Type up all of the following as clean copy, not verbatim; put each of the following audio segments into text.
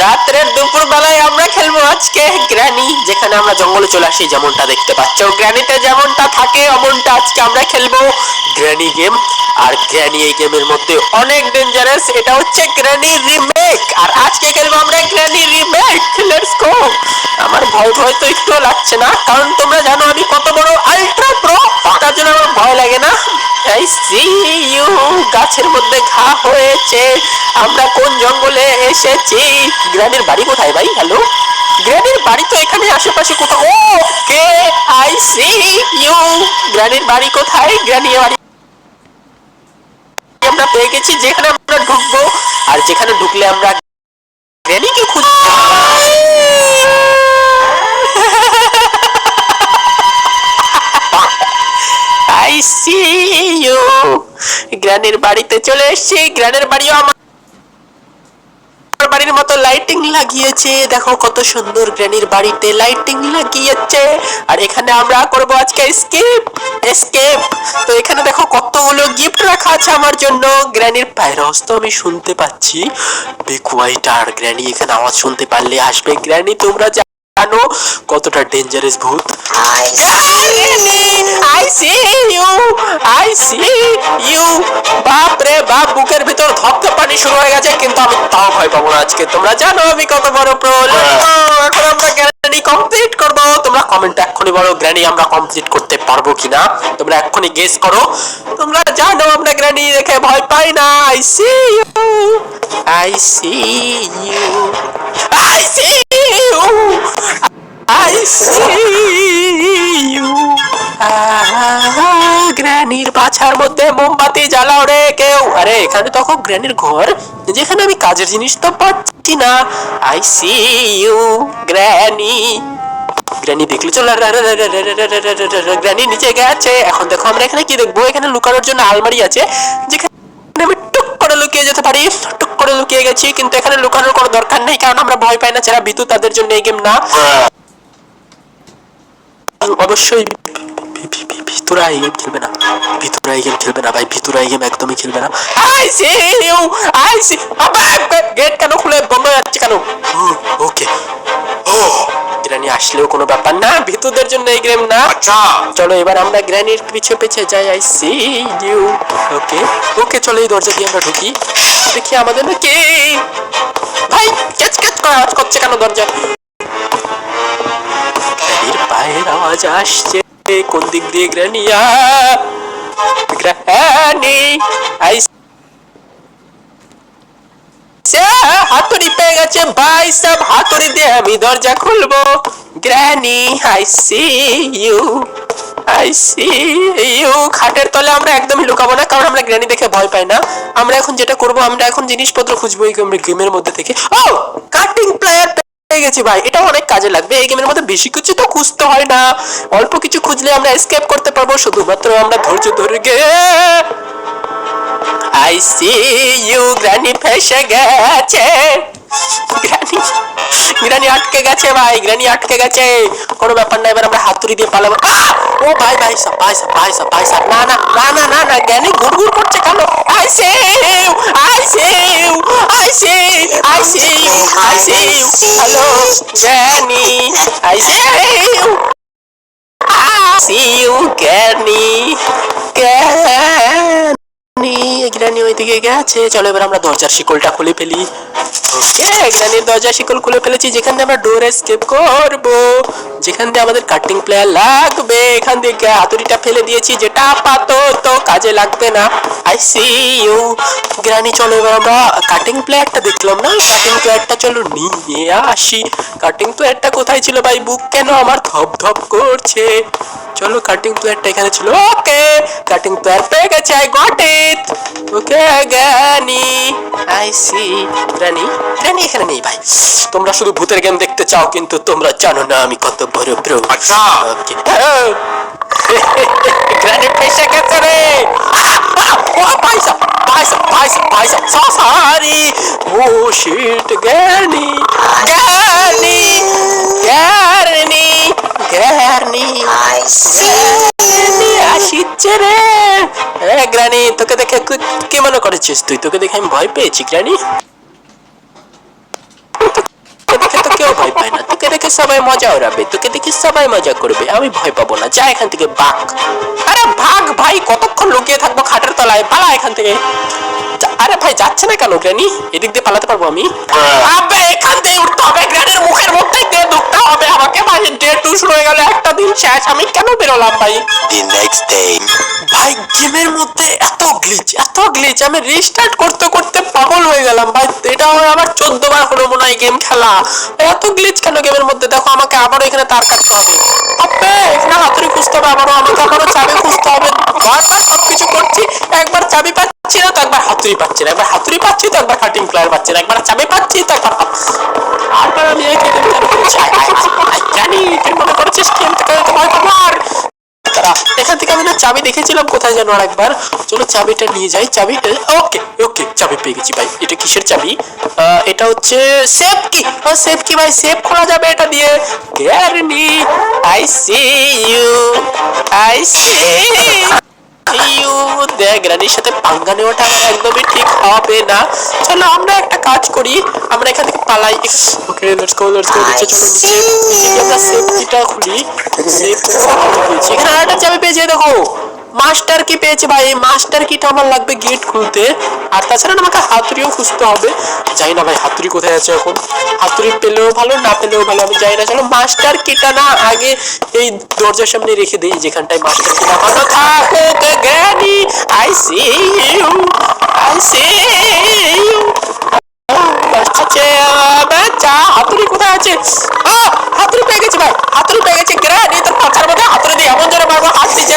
রাত্রের দুপুর বেলায় আমরা খেলবো আজকে গ্র্যানি, যেখানে আমরা জঙ্গলে চলে আসি যেমনটা দেখতে পাচ্ছ। গ্র্যানিতে যেমনটা থাকে অমনটা আজকে আমরা খেলবো গ্র্যানি গেম। আর গ্র্যানি এই গেমের মধ্যে অনেক ডেঞ্জারাস, এটা হচ্ছে গ্র্যানি রিমেক। আর আজকে খেলবো আমরা গ্র্যানি রিমেক। Let's go. আমার ভয় ভয় তো একটু লাগছে না, কারণ তোমরা জানো আমি কত বড় আল্ট্রা প্রো, তার জন্য আমার ভয় লাগে না। I see you. গাছের মধ্যে ঘা হয়েছে, আমরা কোন জঙ্গলে এসেছি? গ্র্যানির বাড়ি কোথায় ভাই? হ্যালো, গ্র্যানির বাড়ি তো এখানে আশেপাশে কোথাও। ও কে, আই সি ইউ। গ্র্যানির বাড়ি কোথায়? গ্র্যানির বাড়ি আমরা পেয়ে গেছি, যেখানে আমরা ঢুকবো। আর যেখানে ঢুকলে আমরা গ্র্যানিকে খুঁজবো। I see you. গ্র্যানির বাড়িতে চলে এসেছি। গ্র্যানির বাড়িও আমার বাড়ির মতো লাইটিং লাগিয়েছে, দেখো কত সুন্দর গ্র্যানির বাড়িতে লাইটিং লাগিয়েছে। আর এখানে আমরা করব আজকে এসকেপ। এসকেপ। তো এখানে দেখো কতগুলো গিফট রাখা আছে আমার জন্য। গ্র্যানির পায়ের আওয়াজ তো আমি শুনতে পাচ্ছি। B quite. আর গ্র্যানি এখানে আওয়াজ শুনতে পারলে আসবে। গ্র্যানি তোমরা জানো কতটা ডেঞ্জারাস ভূত। I see you. I see you. বাপ রে বাপ, বুকের ভিতর ধপকে পানি শুরু হয়ে গেছে, কিন্তু আমি তাও ভয় পাবো না আজকে। তোমরা জানো আমি কত বড় প্রো। এখন আমরা গ্র্যানি কমপ্লিট করব। তোমরা কমেন্টে এক্ষুনি বলো গ্র্যানি আমরা কমপ্লিট করতে পারবো কিনা। তোমরা এক্ষুনি গেস করো। তোমরা জানো আমরা গ্র্যানি দেখে ভয় পাই না। I see you. I see you. I see you. I see you. গ্র্যানির পাছার মধ্যে মোমবাতি জ্বালাও রে কেউ। আরে এখানে তখন গ্র্যানির ঘর, যেখানে আমি কাজের জিনিস তো পাচ্ছি না। I see you. Granny. Granny দেখলে চলো। গ্র্যানি নিচে গেছে। এখন দেখো আমরা এখানে কি দেখবো। এখানে লুকানোর জন্য আলমারি আছে, যেখানে আমি টুক করে লুকিয়ে যেতে পারি। টুক করে লুকিয়ে গেছি, কিন্তু এখানে লুকানোর কোনো দরকার নেই, কারণ আমরা ভয় পাই না। যারা ভীতু তাদের জন্য এই গেম না। অবশ্যই ভিতরা এই গেম খেলবে না। ভিতরা এই গেম খেলবে না ভাই। ভিতরা এই গেম একদমই খেলবে না। I see you. I see. Gate কেন খুলে বন্ধ হয়ে যাচ্ছে কেন? ওকে। ও গ্র্যানি আসলেও কোনো ব্যাপার না, ভিতুদের জন্য এই গেম না। আচ্ছা চলো এবার আমরা গ্র্যানির পিছে পিছে যাই। I see you. Okay okay, চলো এই দরজা দিয়ে আমরা ঢুকি। দেখি আমাদের না কে ভাই। ক্যাচ ক্যাচ করে আওয়াজ করছে কেন দরজা? গ্র্যানির পায়ের আওয়াজ আসছে। কোন দিক দিয়ে? গ্র্যানিয়া। গ্র্যানি। আই হাতুড়ি পেয়ে গেছে ভাই। সব হাতুড়ি দিয়ে আমি দরজা খুলবো। Granny. I see you. I see you. খাটের তলে আমরা একদমই লুকাবো না, কারণ আমরা গ্র্যানি দেখে ভয় পাই না। আমরা এখন যেটা করবো, আমরা এখন জিনিসপত্র খুঁজবো এই গেমের মধ্যে থেকে। ও কাটিং প্লেয়ার পেয়ে গেছি ভাই, এটা অনেক কাজে লাগবে। এই গেমের মধ্যে বেশি কিছু তো খুঁজতে হয় না, অল্প কিছু খুঁজলে আমরা এসকেপ করতে পারবো, শুধুমাত্র আমরা ধৈর্য ধরে আই সি ইউ। গ্র্যানি ফেসে গেছে। গ্র্যানি গ্র্যানি আটকে গেছে ভাই। গ্র্যানি আটকে গেছে। কোনো ব্যাপার না, এবার আমরা হাতুড়ি দিয়ে পালাবো। ও ভাই ভাই সাব ভাই সাব ভাই সাব ভাই সাব। না না না না না না, গ্র্যানি গুড়গুড় করছে কেন? I see you. I see you. I see. I see you. I see you. Hello granny. I see you. I see you. Granny. Granny ওইদিকে গেছে। চলো এবার আমরা দরজার শিকলটা খুলে ফেলি। ওকে, গ্র্যানির দরজার শিকল খুলে ফেলেছি, যেখান দিয়ে আমরা ডোর এসকেপ করব, যেখান দিয়ে আমাদের কাটিং প্লেয়ার লাগবে। এখান থেকে হাতুড়িটা ফেলে দিয়েছি, যেটা আপাতত কাজে লাগবে না। I see you. গ্র্যানি চলো এবার আমরা কাটিং প্লেয়ারটা দেখলাম না, কাটিং প্লেয়ারটা চলো নিয়ে আসি। কাটিং প্লেয়ারটা কোথায় ছিল ভাই? বুক কেন আমার ধপ ধপ করছে? চলো কাটিং প্লেয়ারটা এখানে ছিল। ওকে কাটিং প্লেয়ার পেয়ে গেছে। I got it. Okay granny. I see. Granny granny এখানে নেই ভাই। তোমরা শুধু ভূতের গেম দেখতে চাও, কিন্তু তোমরা জানো না আমি কত বড় প্রো। আচ্ছা ওকে। গ্র্যানি ফেসে গেছে রে। ও পয়সা পয়সা পয়সা পয়সা। Sorry. Oh shit. Granny granny granny granny. I see. আসিচ্ছে রে। গ্র্যানি তোকে দেখে কি মনে করেছিস তুই? তোকে দেখে আমি ভয় পেয়েছি গ্র্যানি? কেউ ভয় পায় না, তোকে দেখে সবাই মজা ওড়াবে, তোকে দেখে সবাই মজা করবে, আমি ভয় পাবো না, যা এখান থেকে ভাগ। আরে ভাগ ভাই, কতক্ষণ লুকিয়ে থাকবো খাটের তলায়, পালা এখান থেকে। আরে ভাই যাচ্ছে না কেন গ্রানি? এদিক দিয়ে পালাতে পারবো আমি? আবে এখান দিয়ে উঠতে হবে, গ্রানির মুখের মধ্যে দিয়ে ঢুকতে হবে আমাকে ভাই। ডে 2 শুরু হয়ে গেল, একটা দিন শেষ, আমি কেন বেরোলাম ভাই? The next day. ভাই গেমের মধ্যে এত গ্লিচ, আমি রিস্টার্ট করতে করতে পাগল হয়ে গেলাম ভাই। এটা আমার 14 বার হলো মনে হয় গেম খেলা। এত গ্লিচ কেন গেমের মধ্যে? দেখো আমাকে আবারও এখানে তার কাটতে হবে। আবে এখানে হাতুড়ি খুঁজতে হবে, আমাকে আবারও চাবি খুঁজতে হবে। বারবার সবকিছু করছি, একবার চাবি পাচ্ছি না তো একবার হাতুড়ি পাচ্ছি না, একবার হাতুড়ি পাচ্ছি তো একবার কাটিং প্লেয়ার পাচ্ছি না, একবার চাবি পাচ্ছি তো একবার আবার আমি একই গেম করছি। জানি তুই মনে করছিস গেম থেকে ভয় পাবো আর? এখান থেকে আমি না চাবি দেখেছিলাম কোথায় যেন আর একবার। চলো চাবিটা নিয়ে যাই। চাবি ওকে ওকে, চাবি পেয়ে গেছি ভাই। এটা কিসের চাবি? এটা হচ্ছে সেফ কি। সেফ কি ভাই, সেফ খোলা যাবে এটা দিয়ে। Granny I see you, I see you. দেখ গ্রানির সাথে পাঙ্গা নেওয়াটা আমার একদমই ঠিক হবে না। চলো আমরা একটা কাজ করি, আমরা এখান থেকে পালাই। ওকে লেটস গো নিচে চলো, নিচে আমরা সেফটিটা খুলি। এখানে আরেকটা চাবি পেয়েছি, দেখো মাস্টার কি পেয়েছে ভাই। মাস্টার কিটা আমার লাগবে গেট খুলতে, আর তাছাড়া আমাকে হাতুড়িও খুঁজতে হবে। যাই না ভাই হাতুড়ি কোথায় আছে এখন? হাতুড়ি পেলেও ভালো, না পেলেও ভালো, আমি যাই না। চলো মাস্টার কিটা না আগে এই দরজার সামনে রেখে দিই, যেখানটায় মাস্টার কি লাগানো থাকুক। Granny I see you, I see you. হাতুড়ি কোথায় আছে? হাতুড়ি পেয়ে গেছি ভাই, হাতুড়ি পেয়ে গেছি। গ্র্যানি তোর পাছার মধ্যে হাতুড়ি দিয়ে এমন জোরে মারবো, হাত দিয়ে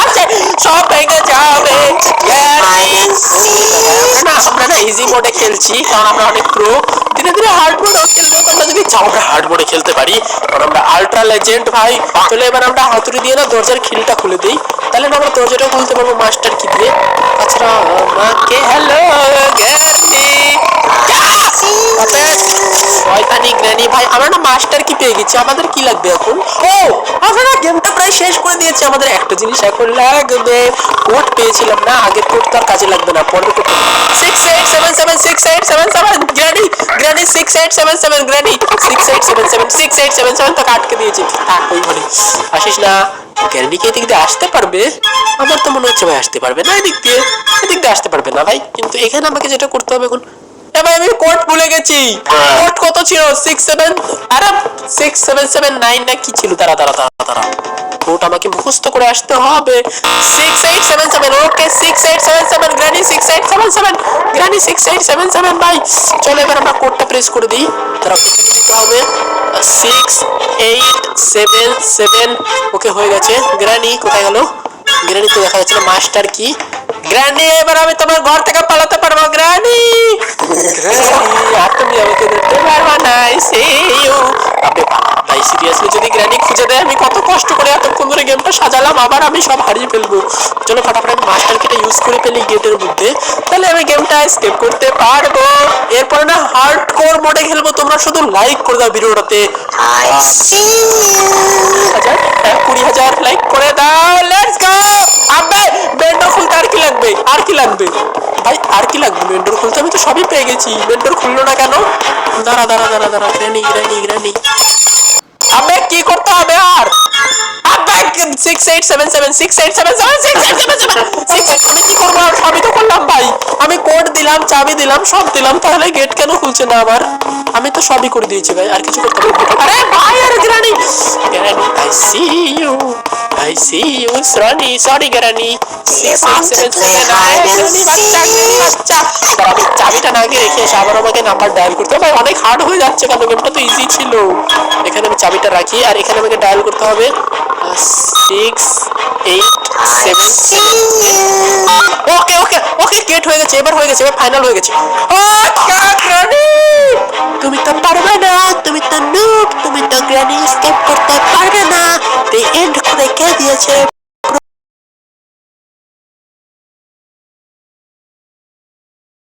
আছে সব ভেঙে যাবে। আমরা না ইজি মোডে খেলছি কারণ আমরা অনেক প্রো। ধীরে ধীরে হার্ড মোডেও খেলবো, আমরা যদি চাও আমরা হার্ড মোডে খেলতে পারি কারণ আমরা আল্ট্রা লেজেন্ড ভাই। তাহলে এবার আমরা হাতুড়ি দিয়ে না দরজার খিলটা খুলে দিই, তাহলে না আমরা দরজাটা খুলতে পারবো মাস্টার কি দিয়ে। তাছাড়া আমাকে হ্যালো গ্র্যানি, শয়তানি গ্র্যানি ভাই। আমরা না মাস্টার কি পেয়ে গেছি, আমাদের কি লাগবে এখন? ও আমরা না গেমটা প্রায় শেষ করে দিয়েছি, আমাদের একটা জিনিস এখন লাগবে। কোড পেয়েছিলাম না, আগের কোড তো আর কাজে লাগবে না, পরের কোড 6877 গ্র্যানি, গ্র্যানি 6877 গ্র্যানি 6877 তো আটকে দিয়েছি। থাক ওই ঘরে আসিস না। গ্র্যানিকে এদিক দিয়ে আসতে পারবে? আমার তো মনে হচ্ছে ভাই আসতে পারবে না এদিক দিয়ে, এদিক দিয়ে আসতে পারবে না ভাই। কিন্তু এখানে আমাকে যেটা করতে হবে এখন, এবার আমি কোড ভুলে গেছি। কোড কত ছিল? 67 আরে 6779 না কি ছিল? তারা কোড আমাকে মুখস্থ করে আসতে হবে। 6877 ওকে 6877 গ্র্যানি 6877 গ্র্যানি 6877 ভাই। চলো এবার আমরা কোডটা প্রেস করে দিই। তারা এখানে দিতে হবে 6877 ওকে হয়ে গেছে। গ্র্যানি কোথায় গেল? গ্র্যানি তো দেখা যাচ্ছে না। মাস্টার কি? গ্র্যানি এবার আমি তোমার ঘর থেকে পালাতে পারবো। গ্র্যানি আর তুমি আমাকে ধরতে পারবা না। আবে ভাই সিরিয়াসলি যদি গ্র্যানি খুঁজে দেয়, আমি কত কষ্ট করে এতক্ষণ ধরে গেমটা সাজালাম, আবার আমি সব হারিয়ে ফেলবো। চলো ফটাফট আমি মাস্টার কিটা ইউজ করে ফেলি গেটের মধ্যে, তাহলে আমি গেমটা স্কেপ করতে পারবো। এরপরে না হার্ডকোর মোডে খেলবো। তোমরা শুধু লাইক করে দাও ভিডিওটাতে। 20,000 লাইক করে দাও। Let's go. আবে মেন্ডর খুলতে আর কি লাগবে? আর কি লাগবে ভাই? আর কি লাগবে মেন্ডর খুলতে? আমি তো সবই পেয়ে গেছি, মেন্ডর খুললো না কেন? দাঁড়া গ্র্যানি আবে কি করতে হবে আর? আবে 6877 আমি কি করবো আর? সবই তো করলাম ভাই, আমি কোড দিলাম, চাবি দিলাম, সব দিলাম, তাহলে গেট কেন খুলছে না আমার? আমি তো সবই করে দিয়েছি ভাই, আর কিছু করতে হবে? আরে ভাই আরে granny I see you sorry granny 6877 বাচ্চা। আমি চাবিটা না গিয়ে রেখে এসে আবার আমাকে নাম্বার ডায়াল করতে হবে। অনেক হার্ড হয়ে যাচ্ছে কারণ গেমটা তো ইজি ছিল। এখানে আমি চাবিটা রাখি আর এখানে আমাকে ডায়াল করতে হবে 6877। ওকে গেট হয়ে গেছে, এবার ফাইনাল হয়ে গেছে। তুমি তো পারবে না, তুমি তো নুব, তুমি তো গ্র্যানি এসকেপ করতে পারবে না। এন্ড করে কে দিয়েছে?